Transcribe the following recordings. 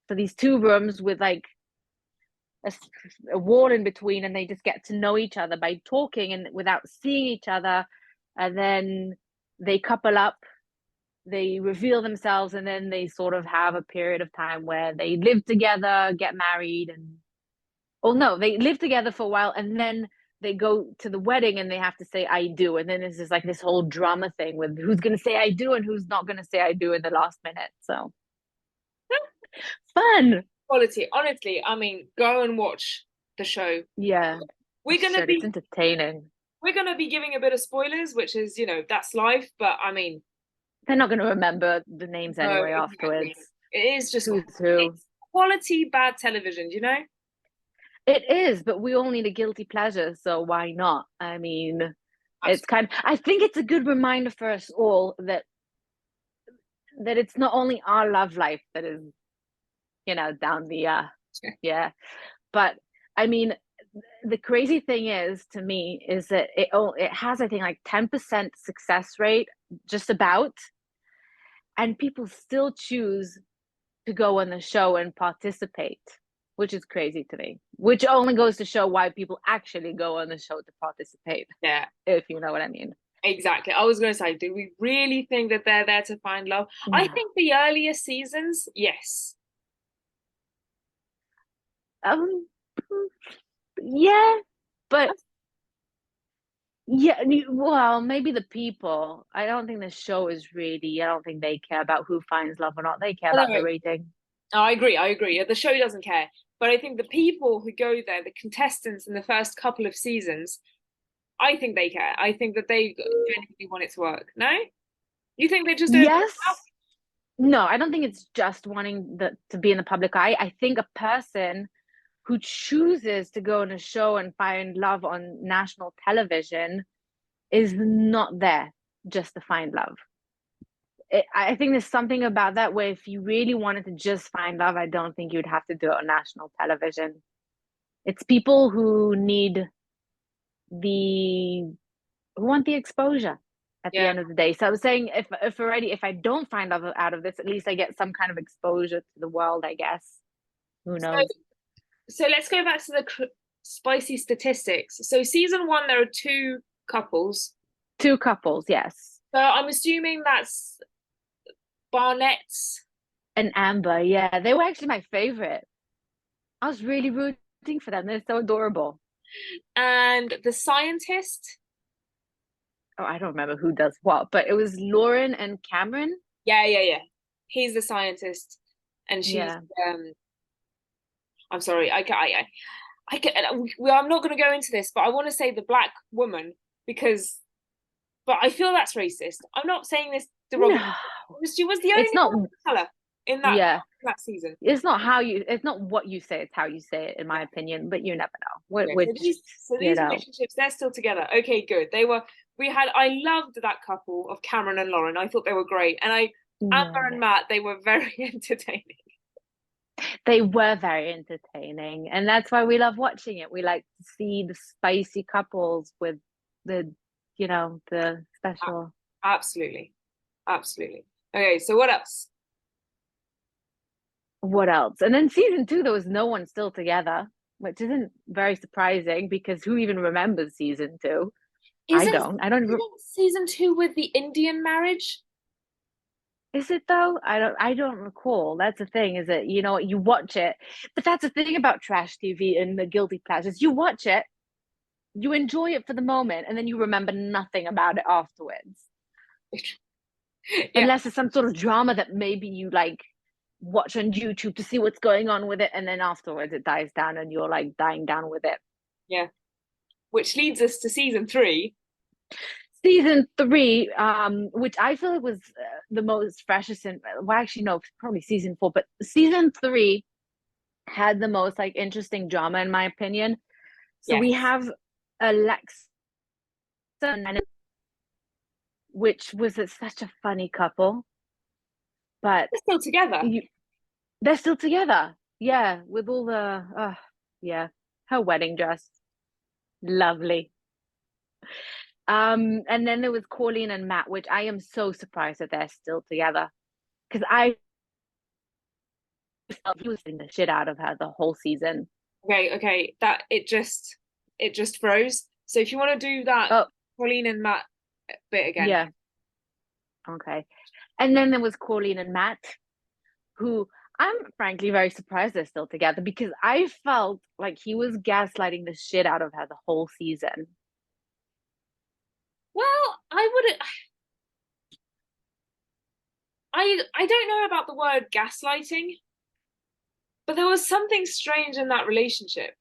So these two rooms with like a wall in between, and they just get to know each other by talking and without seeing each other. And then they couple up, they reveal themselves, and then they sort of have a period of time where they live together, get married, and oh no, they live together for a while, and then they go to the wedding and they have to say I do, and then it's just like this whole drama thing with who's going to say I do and who's not going to say I do in the last minute. So fun. Quality. Honestly, I mean, go and watch the show. Yeah, We're gonna shit, it's be entertaining. we're gonna be giving a bit of spoilers, which is, that's life. But I mean, They're not going to remember the names no, anyway afterwards. exactly. It is just Who's who? it's quality bad television, It is, but we all need a guilty pleasure, so why not? I mean, it's Absolutely. kind of, I think it's a good reminder for us all that it's not only our love life that is, down the yeah. But I mean, the crazy thing is to me is that it has, I think, like 10% success rate, just about, and people still choose to go on the show and participate, which is crazy to me. Which only goes to show why people actually go on the show to participate, Yeah, if you know what I mean. exactly. I was going to say, do we really think that they're there to find love? I No. think the earlier seasons, yes. Um, yeah, but yeah, well, maybe the people. I don't think the show is really, I don't think they care about who finds love or not. They care I don't about the know. rating. I agree. I agree. The show doesn't care, but I think the people who go there, the contestants in the first couple of seasons, I think they care. I think that they genuinely want it to work. No, you think they just don't put it out? Yes. No, I don't think it's just wanting to be in the public eye. I think a person who chooses to go on a show and find love on national television is not there just to find love. I think there's something about that where if you really wanted to just find love, I don't think you'd have to do it on national television. It's people who need the who want the exposure at the Yeah. end of the day. So I was saying, if I don't find love out of this, at least I get some kind of exposure to the world, I guess. Who So, knows? so let's go back to the spicy statistics. So season one, there are two couples. Two couples, yes. So I'm assuming that's Barnett's And Amber, yeah, they were actually my favorite. I was really rooting for them. They're so adorable. and the scientist. Oh, I don't remember who does what, but it was Lauren and Cameron. Yeah, yeah, yeah. He's the scientist, and she's Yeah. I'm sorry, I'm not going to go into this, but I want to say the black woman because, but I feel that's racist. I'm not saying this derogatory. No, She was the it's only not. woman of color in Yeah, that season. it's not what you say, it's how you say it, in my opinion, but you never know. Yeah. So Which, these relationships, they're still together. Okay, good. I loved that couple of Cameron and Lauren. I thought they were great. And Amber yeah, and Matt, they were very entertaining. they were very entertaining. And that's why we love watching it. We like to see the spicy couples with the, the special. Absolutely. Absolutely. Okay, so what else? What else? And then season two, there was no one still together, which isn't very surprising because who even remembers season two? I Isn't don't. I don't even. isn't season two with the Indian marriage? Is it though? I don't recall. That's the thing, is that you watch it, but that's the thing about trash TV and the guilty pleasures. You watch it, you enjoy it for the moment, and then you remember nothing about it afterwards. Yeah, Unless it's some sort of drama that maybe you like watch on YouTube to see what's going on with it, and then afterwards it dies down and you're like dying down with it. yeah. Which leads us to season three. Season three, which I feel it was the most freshest in, well, actually, no, probably season four, but season three had the most like interesting drama in my opinion. So we Yes. have Alexa, which was such a funny couple, but They're still together. you, they're still together. Yeah, with all the, yeah, her wedding dress, lovely. And then there was Colleen and Matt, which I am so surprised that they're still together because I he was getting the shit out of her the whole season. Okay, that it just froze. So if you want to do that Oh, Pauline and Matt bit again. yeah. Okay. And then there was Colleen and Matt, who I'm frankly very surprised they're still together because I felt like he was gaslighting the shit out of her the whole season. Well, I don't know about the word gaslighting, but there was something strange in that relationship.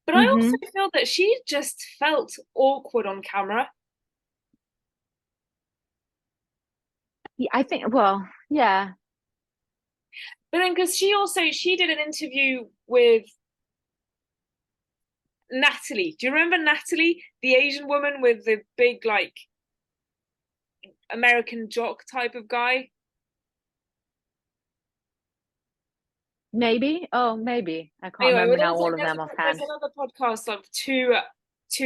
But I also Mm-hmm. feel that she just felt awkward on camera. Yeah, I think, well, yeah. But then because she did an interview with Natalie. Do you remember Natalie, the Asian woman with the big like American jock type of guy? Maybe. Oh, maybe. I can't Anyway, well, remember now all of them there's offhand. another podcast of two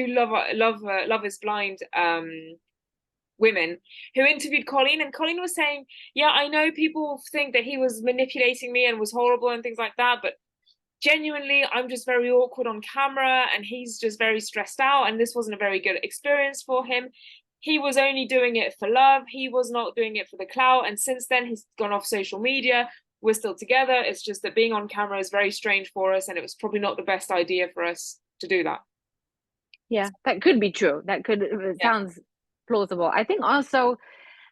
love is blind women who interviewed Colleen, and Colleen was saying, "Yeah, I know people think that he was manipulating me and was horrible and things like that, but genuinely, I'm just very awkward on camera, and he's just very stressed out, and this wasn't a very good experience for him." He was only doing it for love. He was not doing it for the clout. And since then, he's gone off social media. We're still together. It's just that being on camera is very strange for us, and it was probably not the best idea for us to do that. Yeah, that could be true. That could, it Yeah, sounds plausible. I think also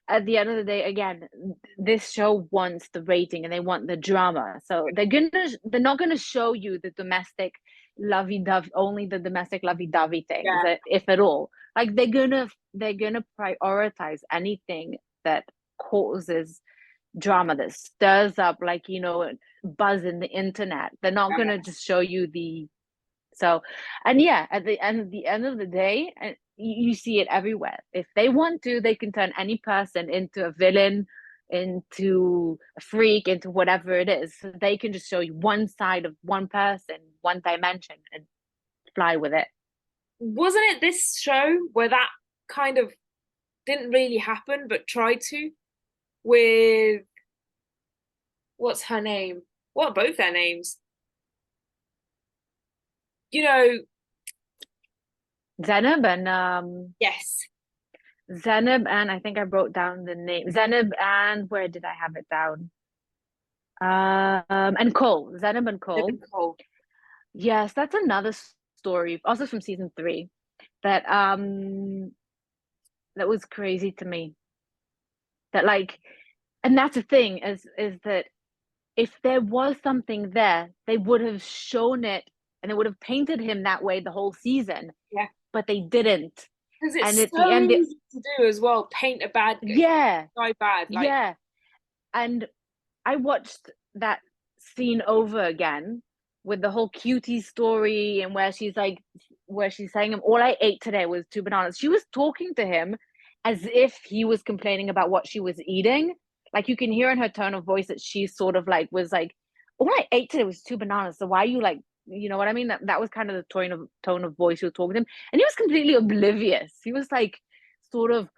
at the end of the day, again, this show wants the rating and they want the drama. So they're not gonna show you the domestic lovey-dovey, only the domestic lovey-dovey things, yeah, if at all. Like they're gonna prioritize anything that causes drama, that stirs up, like, buzz in the internet. They're not yeah. gonna just show you the so, and yeah, at the end of the day, you see it everywhere. If they want to, they can turn any person into a villain, into a freak, into whatever it is. So they can just show you one side of one person, one dimension, and fly with it. Wasn't it this show where that kind of didn't really happen, but tried to with what's her name? What are both their names? You know, Zenab and yes, Zenab and I think I wrote down the name. Zenab and where did I have it down? And Cole. Zenab and Cole. Living Cole. Yes, that's another story, also from season three, that that was crazy to me. That like, and that's the thing is that if there was something there, they would have shown it and they would have painted him that way the whole season, Yeah, but they didn't. because And it's at the so end, easy to do as well. Paint a bad yeah, guy bad. Like, yeah. And I watched that scene over again with the whole cutie story and where she's saying him, all I ate today was two bananas. She was talking to him as if he was complaining about what she was eating. Like you can hear in her tone of voice that she sort of like was like, all I ate today was two bananas. So why are you like, you know what I mean? That was kind of the tone of voice she was talking to him. And he was completely oblivious. He was like sort of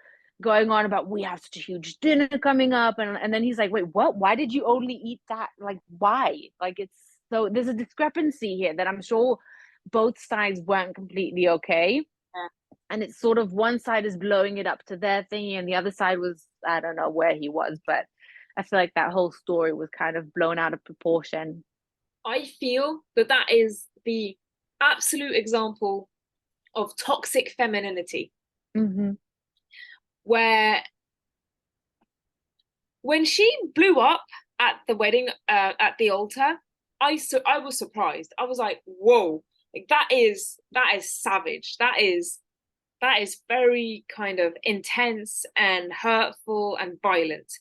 going on about we have such a huge dinner coming up, and then he's like, wait, what, why did you only eat that, like why, like it's so there's a discrepancy here that I'm sure both sides weren't completely okay, and it's sort of one side is blowing it up to their thingy and the other side was, I don't know where he was, but I feel like that whole story was kind of blown out of proportion. I feel that that is the absolute example of toxic femininity, Mm-hmm. where when she blew up at the wedding, at the altar, I was surprised. I was like, whoa, like that is savage. That is very kind of intense and hurtful and violent.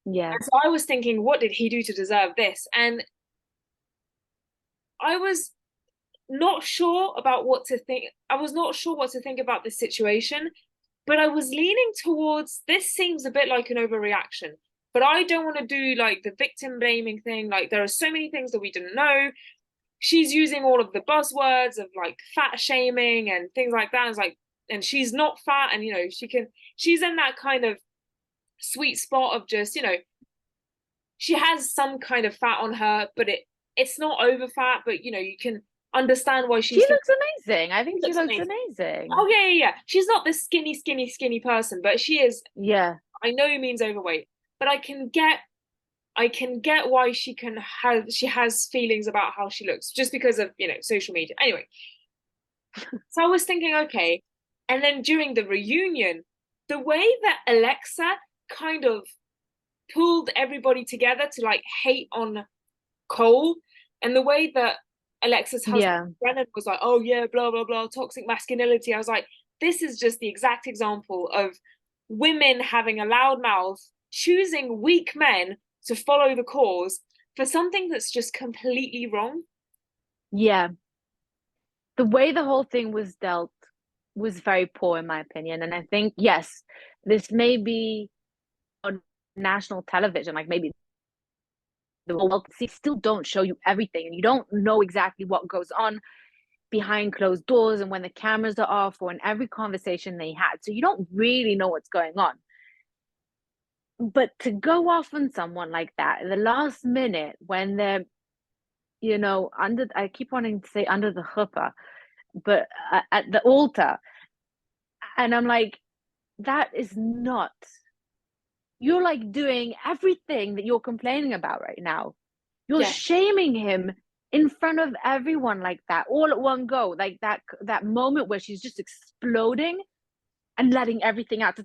Yeah. And so I was thinking, what did he do to deserve this? And I was not sure about what to think. I was not sure what to think about this situation, but I was leaning towards this seems a bit like an overreaction. But I don't want to do like the victim blaming thing. Like there are so many things that we didn't know. She's using all of the buzzwords of like fat shaming and things like that. It's like, and she's not fat, and she's in that kind of sweet spot of just she has some kind of fat on her, but it's not over fat, but you can understand why She she's looks amazing. I she think she looks looks amazing. amazing. Oh yeah, yeah, yeah. She's not this skinny, skinny, skinny person, but she is Yeah. by no means overweight. But I can get why she has feelings about how she looks just because of social media. Anyway, so I was thinking, okay, and then during the reunion, the way that Alexa kind of pulled everybody together to like hate on Cole, and the way that Alexa's husband Yeah. Brennan was like, oh yeah, blah blah blah, toxic masculinity. I was like, this is just the exact example of women having a loud mouth, choosing weak men to follow the cause for something that's just completely wrong. Yeah. The way the whole thing was dealt was very poor, in my opinion. And I think, yes, this may be on national television, like maybe the world still don't show you everything, and you don't know exactly what goes on behind closed doors and when the cameras are off or in every conversation they had. So you don't really know what's going on. But to go off on someone like that in the last minute when they're, under, I keep wanting to say under the chuppah, but at the altar. And I'm like, that is not, you're like doing everything that you're complaining about right now. You're Yeah, shaming him in front of everyone like that, all at one go, like that moment where she's just exploding and letting everything out.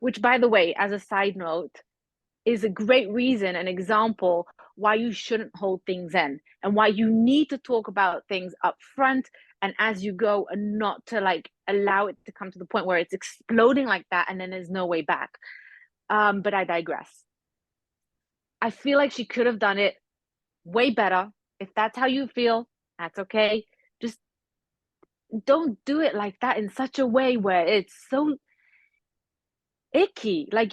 Which, by the way, as a side note, is a great reason, an example why you shouldn't hold things in and why you need to talk about things up front and as you go, and not to like allow it to come to the point where it's exploding like that and then there's no way back. But I digress. I feel like she could have done it way better. If that's how you feel, that's okay. Just don't do it like that in such a way where it's so icky. Like